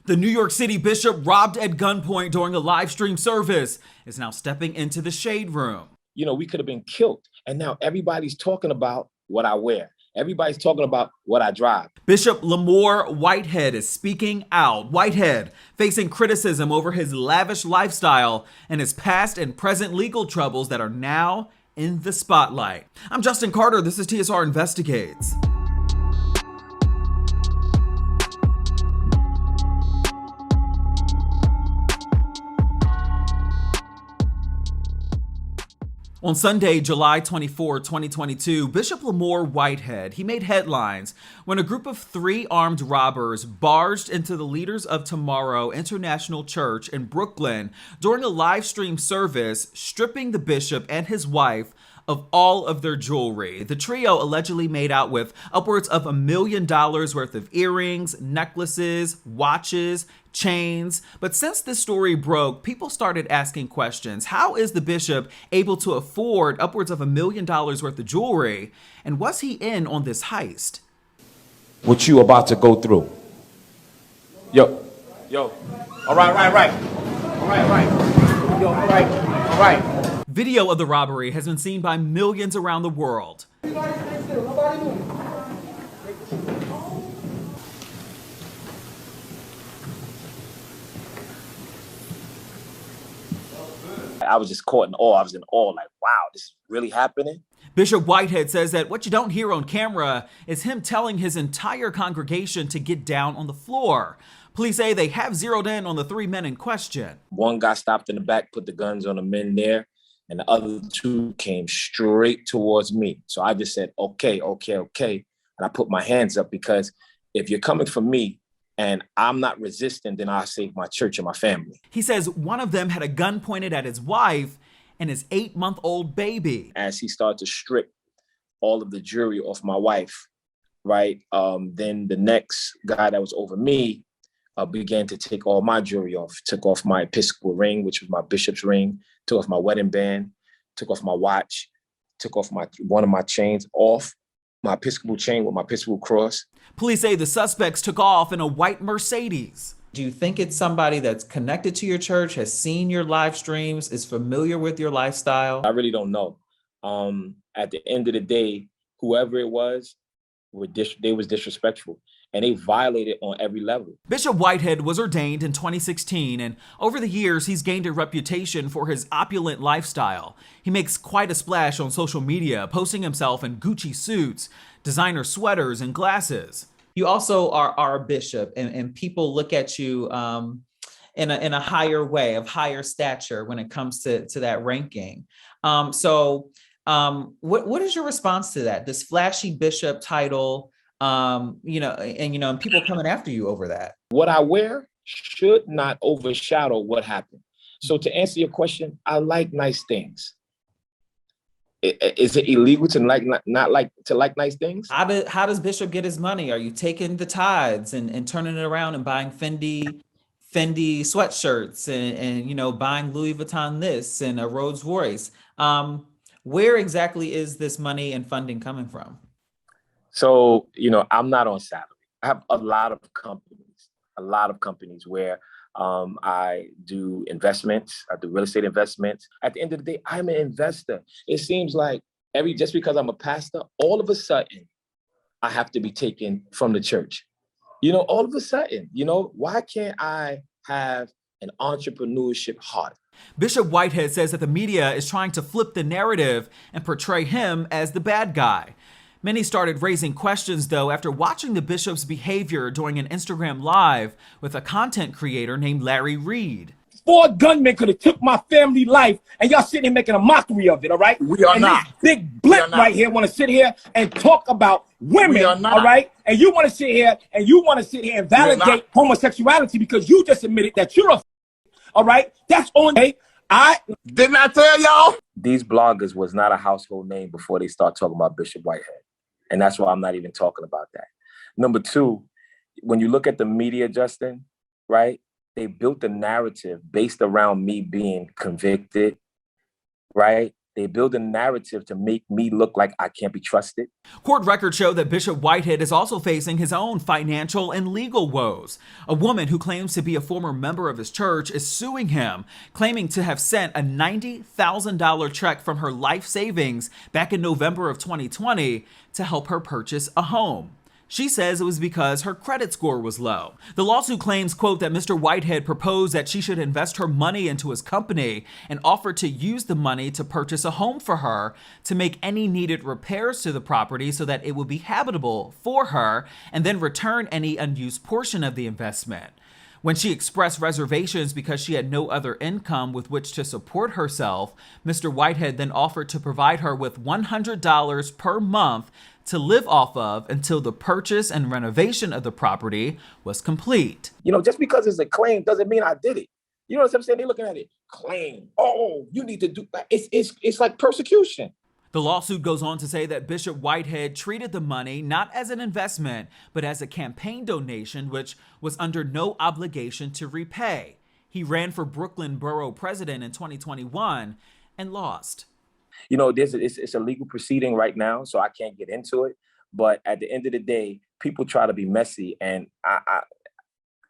The New York City bishop robbed at gunpoint during a live stream service is now stepping into the shade room. You know, we could have been killed. And now everybody's talking about what I wear. Everybody's talking about what I drive. Bishop Lamor Whitehead is speaking out. Whitehead facing criticism over his lavish lifestyle and his past and present legal troubles that are now in the spotlight. I'm Justin Carter. This is TSR Investigates. On Sunday, July 24, 2022, Bishop Lamor Whitehead, he made headlines when a group of 3 armed robbers barged into the Leaders of Tomorrow International Church in Brooklyn during a live stream service, stripping the bishop and his wife of all of their jewelry. The trio allegedly made out with upwards of $1 million worth of earrings, necklaces, watches, chains. But since this story broke, people started asking questions. How is the bishop able to afford upwards of $1 million worth of jewelry? And was he in on this heist? What you about to go through? Yo. All right. Yo, all right. Video of the robbery has been seen by millions around the world. I was just caught in awe. I was in awe, like, wow, this is really happening? Bishop Whitehead says that what you don't hear on camera is him telling his entire congregation to get down on the floor. Police say they have zeroed in on the 3 men in question. One guy stopped in the back, put the guns on the men there, and the other 2 came straight towards me. So I just said, okay. And I put my hands up, because if you're coming for me and I'm not resisting, then I'll save my church and my family. He says one of them had a gun pointed at his wife and his 8-month-old baby. As he started to strip all of the jewelry off my wife, right? Then the next guy that was over me began to take all my jewelry off. Took off my Episcopal ring, which was my bishop's ring, took off my wedding band, took off my watch, took off one of my chains off, my Episcopal chain with my Episcopal cross. Police say the suspects took off in a white Mercedes. Do you think it's somebody that's connected to your church, has seen your live streams, is familiar with your lifestyle? I really don't know. At the end of the day, whoever it was, they was disrespectful, and they violated on every level. Bishop Whitehead was ordained in 2016, and over the years, he's gained a reputation for his opulent lifestyle. He makes quite a splash on social media, posting himself in Gucci suits, designer sweaters, and glasses. You also are a bishop, and people look at you in a higher way, of higher stature when it comes to that ranking. What is your response to that? This flashy bishop title, and people coming after you over that. What I wear should not overshadow what happened. So to answer your question, I like nice things. Is it illegal to like nice things? How does Bishop get his money? Are you taking the tithes and turning it around and buying Fendi sweatshirts and buying Louis Vuitton this and a Rolls Royce? Where exactly is this money and funding coming from? So, I'm not on salary. I have a lot of companies where I do investments. I do real estate investments. At the end of the day, I'm an investor. It seems like just because I'm a pastor, all of a sudden, I have to be taken from the church. All of a sudden, why can't I have an entrepreneurship heart? Bishop Whitehead says that the media is trying to flip the narrative and portray him as the bad guy. Many started raising questions, though, after watching the bishop's behavior during an Instagram Live with a content creator named Larry Reed. 4 gunmen could have took my family life, and y'all sitting here making a mockery of it, all right? We are not. This big blimp right here want to sit here and talk about women, all right? And you want to sit here and validate homosexuality because you just admitted that you're all right? That's on. I didn't I tell y'all? These bloggers was not a household name before they start talking about Bishop Whitehead. And that's why I'm not even talking about that. Number 2, when you look at the media, Justin, right? They built a narrative based around me being convicted, right? They build a narrative to make me look like I can't be trusted. Court records show that Bishop Whitehead is also facing his own financial and legal woes. A woman who claims to be a former member of his church is suing him, claiming to have sent a $90,000 check from her life savings back in November of 2020 to help her purchase a home. She says it was because her credit score was low. The lawsuit claims, quote, that Mr. Whitehead proposed that she should invest her money into his company and offered to use the money to purchase a home for her, to make any needed repairs to the property so that it would be habitable for her, and then return any unused portion of the investment. When she expressed reservations because she had no other income with which to support herself, Mr. Whitehead then offered to provide her with $100 per month to live off of until the purchase and renovation of the property was complete. You know, just because it's a claim doesn't mean I did it. You know what I'm saying? They're looking at it, claim. Oh, you need to do that. It's like persecution. The lawsuit goes on to say that Bishop Whitehead treated the money not as an investment, but as a campaign donation, which was under no obligation to repay. He ran for Brooklyn Borough President in 2021 and lost. You know, it's a legal proceeding right now, so I can't get into it. But at the end of the day, people try to be messy, and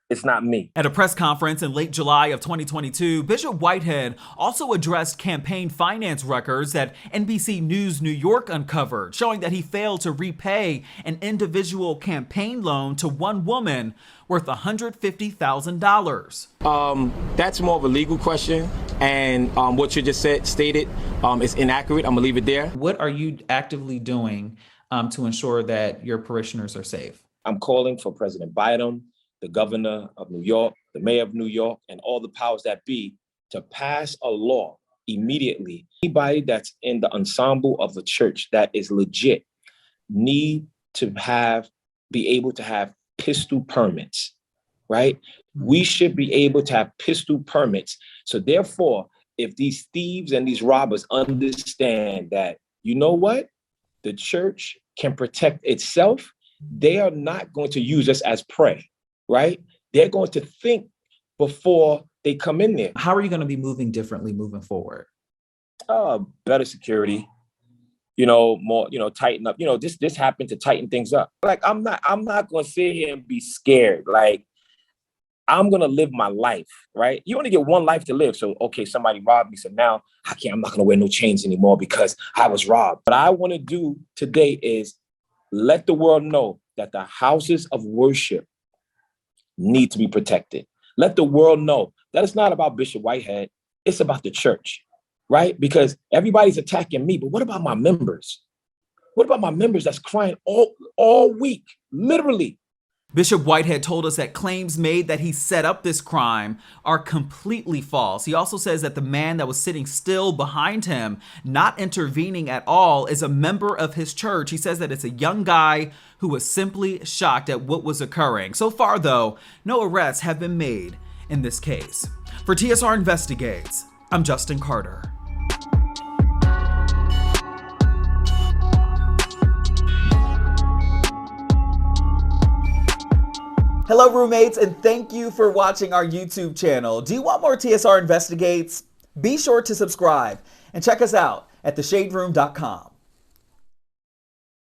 it's not me. At a press conference in late July of 2022, Bishop Whitehead also addressed campaign finance records that NBC News New York uncovered, showing that he failed to repay an individual campaign loan to one woman worth $150,000. That's more of a legal question, and what you just stated is inaccurate. I'm gonna leave it there. What are you actively doing to ensure that your parishioners are safe? I'm calling for President Biden, the governor of New York, the mayor of New York, and all the powers that be to pass a law immediately. Anybody that's in the ensemble of a church that is legit need to be able to have pistol permits, right? We should be able to have pistol permits. So therefore, if these thieves and these robbers understand that, you know what, the church can protect itself, they are not going to use us as prey. Right? They're going to think before they come in there. How are you going to be moving differently moving forward? Better security, more, tighten up. This happened to tighten things up. Like, I'm not going to sit here and be scared. Like, I'm going to live my life, right? You only get one life to live. So, okay, somebody robbed me. So now I'm not going to wear no chains anymore because I was robbed. What I want to do today is let the world know that the houses of worship need to be protected. Let the world know that it's not about Bishop Whitehead. It's about the church, right? Because everybody's attacking me, but what about my members? What about my members that's crying all week, literally? Bishop Whitehead told us that claims made that he set up this crime are completely false. He also says that the man that was sitting still behind him, not intervening at all, is a member of his church. He says that it's a young guy who was simply shocked at what was occurring. So far, though, no arrests have been made in this case. For TSR Investigates, I'm Justin Carter. Hello, roommates, and thank you for watching our YouTube channel. Do you want more TSR Investigates? Be sure to subscribe and check us out at theshaderoom.com.